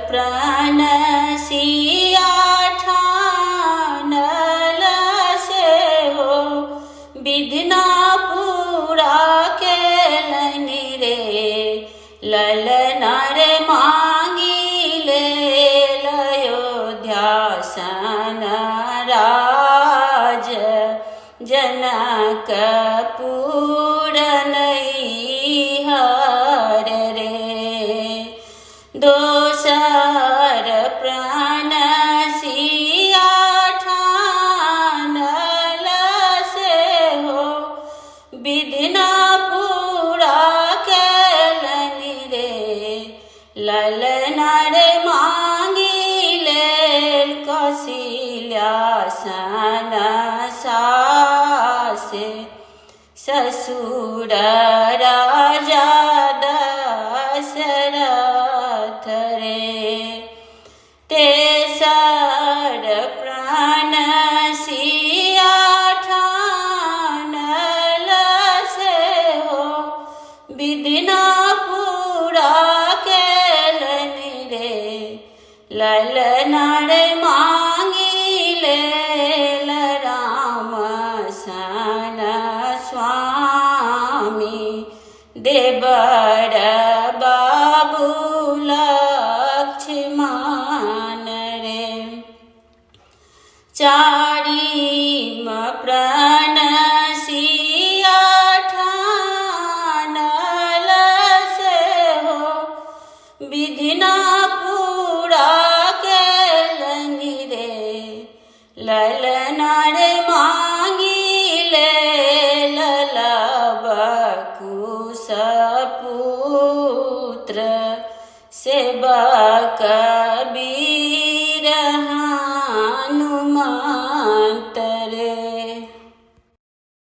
प्राण सिया ठानल से हो, विधना पूरा केलनि रे, ललना रे मांगिले अयोध्यासन राज, जनकपुर नैहर रे। दोसर प्राण सिया ठानल से हो, विधना पूरा केलनि रे, ललना रे मांगिले कौशल्यासन सासे, ससुर राजा दशरथ रे। तेसर प्राण सिया ठानल से हो, विधना पूरा केलनि रे, ललना रे मांगिले राम सन स्वामी, देवर बाबू लक्ष्मण रे। चारिम प्राण सिया ठानल से हो, विधना पूरा केलनि रे, ललना रे मांगिले ललव कुश पुत्र, सेवक